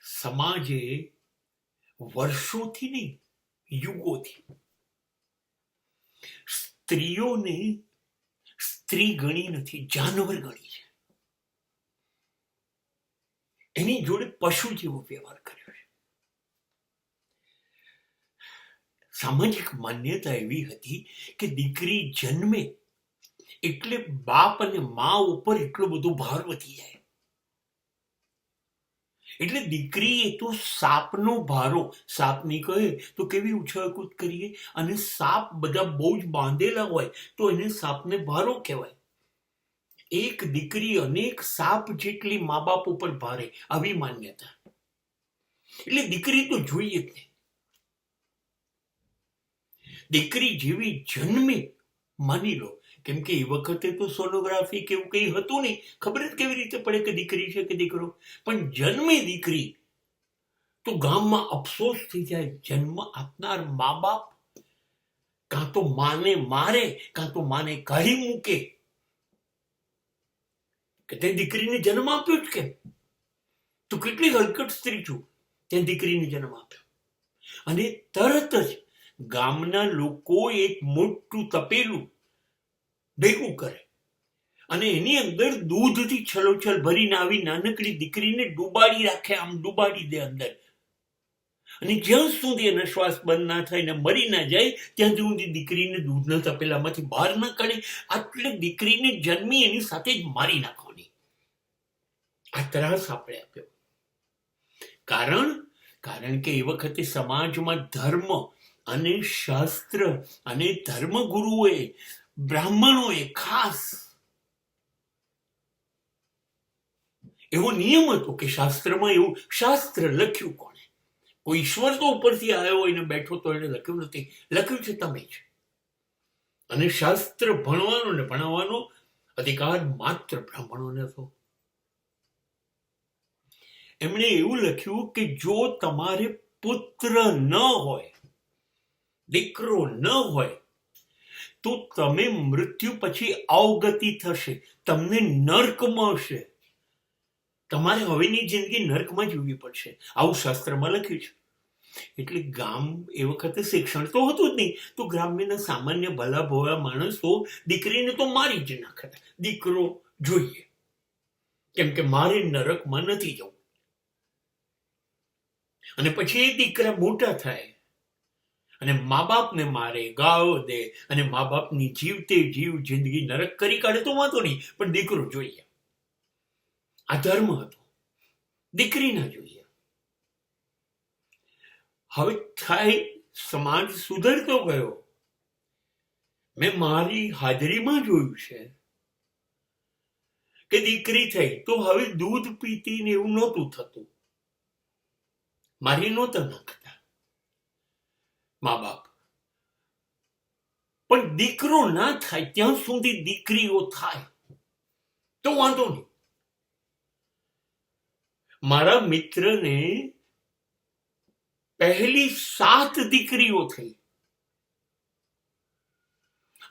સમાજે વર્ષોથી નહીં, યુગોથી સ્ત્રીઓને સ્ત્રી ગણી નથી, જાનવર ગણી છે. એની જોડે પશુ જેવો વ્યવહાર કર્યો છે. સામાજિક માન્યતા એવી હતી કે દીકરી જન્મે એટલે બાપ અને મા ઉપર એટલો બધો ભાર વધી જાય. એટલે દીકરી એ તો સાપનો ભારો, સાપની કહે તો કેવી ઉછળકૂદ કરીએ, અને સાપ બધા બહુ જ બાંધેલા હોય તો એને સાપને ભારો કહેવાય. એક દીકરી અનેક સાપ જેટલી મા બાપ ઉપર ભારે, આવી માન્યતા. એટલે દીકરી તો જોઈએ જ નહીં. દીકરી જેવી જન્મે, માની લો, કેમ કે એ વખતે તો સોનોગ્રાફી કે એવું કઈ હતું નહીં, ખબર જ કેવી રીતે પડે કે દીકરી છે કે દીકરો. પણ જન્મે દીકરી તો ગામમાં અફસોસ થઈ જાય. જન્મ આપનાર મા બાપ કાં તો માને મારે, કાં તો માને કાઢી મૂકે કે તે દીકરીને જન્મ આપ્યો જ કેમ, તો કેટલી હલકટ સ્ત્રી છું, તે દીકરીને જન્મ આપ્યો. અને તરત જ ગામના લોકો એક મોટું તપેલું ભેગું કરે અને એની અંદર દૂધથી છલોછલ ભરીને આવી નાનકડી દીકરીને ડૂબાડી રાખે, આમ ડૂબાડી દે અંદર. અને જ્યાં સુધી એનો શ્વાસ બંધ ના થાય ને મરી ના જાય ત્યાં સુધી દીકરીને દૂધના તપેલામાંથી બહાર ના કાઢે. આટલે દીકરીને જન્મી એની સાથે જ મારી નાખવાની આ ત્રાસ આપણે આપ્યો. કારણ કે એ વખતે સમાજમાં ધર્મ અને શાસ્ત્ર અને ધર્મગુરુઓએ, બ્રાહ્મણોએ ખાસ એવો નિયમ હતો કે શાસ્ત્રમાં એવું, શાસ્ત્ર લખ્યું કોણે? કોઈ ઈશ્વર તો ઉપરથી આવ્યો હોય ને બેઠો તો એને લખ્યું નથી, લખ્યું છે તમે જ. અને શાસ્ત્ર ભણવાનો ને ભણાવવાનો અધિકાર માત્ર બ્રાહ્મણોને હતો. એમણે એવું લખ્યું કે જો તમારે પુત્ર ન હોય, દીકરો ન હોય, તો તમે મૃત્યુ પછી અવગતિ થશે, તમને નર્ક મળશે, તમારે હવેની જિંદગી નર્કમાં જીવવી પડશે, આવું શાસ્ત્રમાં લખ્યું છે. એટલે ગામ એ વખતે શિક્ષણ તો હતું જ નહીં, તો ગ્રામ્યના સામાન્ય ભલા ભોળા માણસો દીકરીને તો મારી જ નાખે, દીકરો જોઈએ, કેમ કે મારે નરકમાં નથી જવું. અને પછી એ દીકરા મોટા થાય અને મા બાપને મારે, ગાળો દે, અને મા બાપની જીવતે જીવ જિંદગી નરક કરી કાઢે તો વાંધો નહીં, પણ દીકરો જોઈએ. આ ધર્મ હતો, દીકરી ના જોઈએ. હવે થાય, સમાજ સુધરતો ગયો. મેં મારી હાજરીમાં જોયું છે કે દીકરી થઈ તો હવે દૂધ પીતી ને એવું નહોતું થતું, મારી નહોતા નાખતા મા બાપ. પણ દીકરો ના થાય ત્યાં સુધી દીકરીઓ થાય તો વાંધો નહીં. મારા મિત્રને પહેલી 7 દીકરીઓ થઈ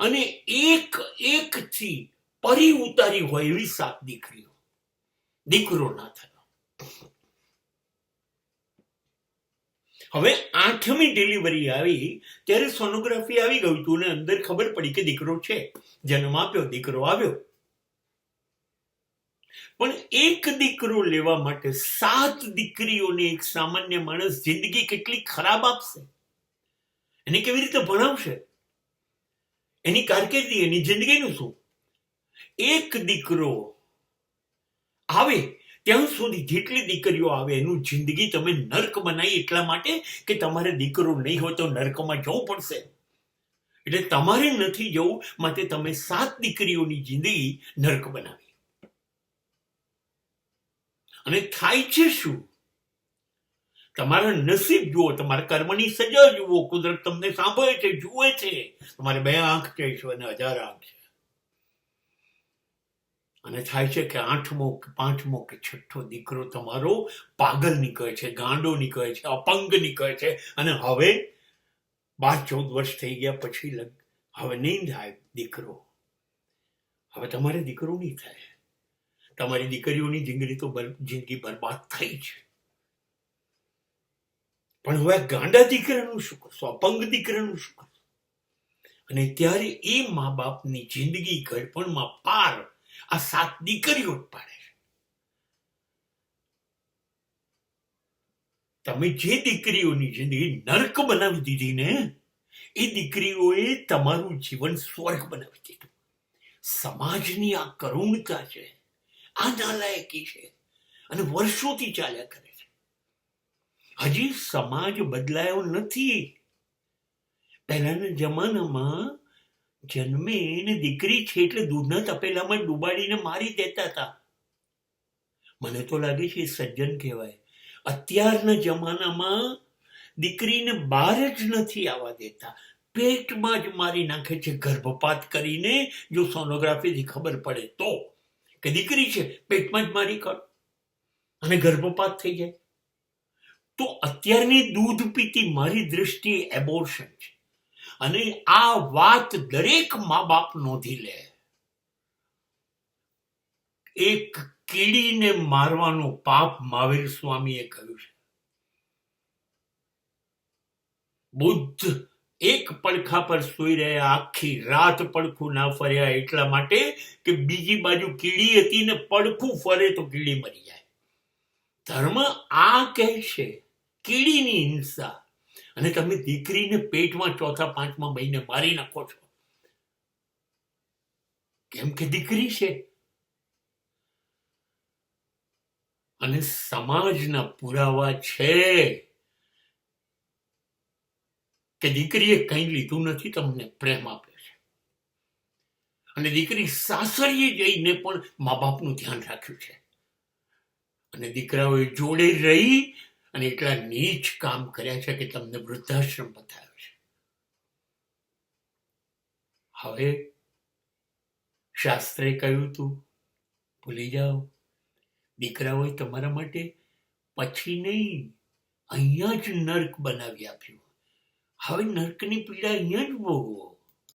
અને એક થી પરી ઉતારી હોય એવી 7 દીકરીઓ, દીકરો ના થયો. હવે 8મી ડિલિવરી આવી ત્યારે સોનોગ્રાફી આવી ગયું હતું ને અંદર ખબર પડી કે દીકરો છે, જન્મ આપ્યો, દીકરો આવ્યો. પણ એક દીકરો લેવા માટે 7 દીકરીઓને એક સામાન્ય માણસ જિંદગી કેટલી ખરાબ આપશે, એને કેવી રીતે ભણાવશે, એની કારકિર્દી, એની જિંદગીનું શું? એક દીકરો આવે ત્યાં સુધી જેટલી દીકરીઓ આવે એનું જિંદગી તમે નર્ક બનાવી, એટલા માટે કે તમારે દીકરો નહીં હોય તો નર્કમાં જવું પડશે. એટલે તમારે નથી જવું, માટે તમે 7 દીકરીઓની જિંદગી નર્ક બનાવી. અને થાય છે શું? તમારા નસીબ જુઓ, તમારા કર્મની સજા જુઓ. કુદરત તમને સાંભળે છે, જુએ છે. તમારે 2 આંખ છે, ઈશ્વરને 1000 આંખ છે. અને થાય છે કે 8મો કે 5મો કે 6ઠો દીકરો તમારો પાગલ નીકળે છે, ગાંડો નીકળે છે, અપંગ નીકળે છે. અને હવે 12-14 વર્ષ થઈ ગયા પછી હવે નહીં થાય દીકરો. હવે તમારે દીકરો નહીં થાય, તમારી દીકરીઓની જિંદગી તો જિંદગી બરબાદ થઈ છે. પણ હવે ગાંડા દીકરાનું શું કરશો, અપંગ દીકરાનું શું કરશો? અને ત્યારે એ મા બાપની જિંદગી ગળપણમાં પાર આ 7 દીકરીઓ જ પાડે છે. તમે જે દીકરીઓની જિંદગી નર્ક બનાવી દીધી ને, એ દીકરીઓએ તમારું જીવન સ્વર્ગ બનાવી દીધું. સમાજની આ કરુણતા છે, આ નાલાયકી છે, અને વર્ષોથી ચાલ્યા કરે છે. હજી સમાજ બદલાયો નથી. પહેલાના જમાનામાં જન્મે ને દીકરી છે એટલે દૂધના તપેલામાં ડુબાડીને મારી દેતા હતા. મને તો લાગે છે એ સજ્જન કહેવાય. અત્યારના જમાનામાં દીકરીને બહાર જ નથી આવવા દેતા, પેટમાં જ મારી નાખે છે ગર્ભપાત કરીને. જો સોનોગ્રાફીથી ખબર પડે તો કે દીકરી છે, પેટમાં જ મારી કાઢો અને ગર્ભપાત થઈ જાય. તો અત્યારની દૂધ પીતી મારી દ્રષ્ટિએ એબોર્શન છે. અને આ વાત દરેક મા બાપ નોંધી લે. એક કીડીને મારવાનું પાપ મહાવીર સ્વામીએ કહ્યું છે. બુદ્ધ એક પડખા પર સૂઈ રહ્યા, આખી રાત પડખું ના ફર્યા એટલા માટે કે બીજી બાજુ કીડી હતી ને પડખું ફરે તો કીડી મરી જાય. ધર્મ આ કહે છે, કીડીની હિંસા. અને તમે દીકરીને પેટમાં 4થા 5મા મહિને મારી નાખો છો, કેમ કે દીકરી છે. અને સમાજના પુરાવા છે કે દીકરીએ કંઈ લીધું નથી, તમને પ્રેમ આપે છે. અને દીકરી સાસરીએ જઈને પણ મા બાપનું ધ્યાન રાખ્યું છે. અને દીકરાઓએ જોડે રહી અને એટલા નીચ કામ કર્યા છે કે તમને વૃદ્ધાશ્રમ બતાવ્યો છે. હવે શાસ્ત્રે કહ્યું તું ભૂલી જાઓ. દીકરાઓએ તમારા માટે પછી નહીં, અહીંયા જ નર્ક બનાવી આપ્યું. હવે નર્કની પીડા અહીંયા જ ભોગવો.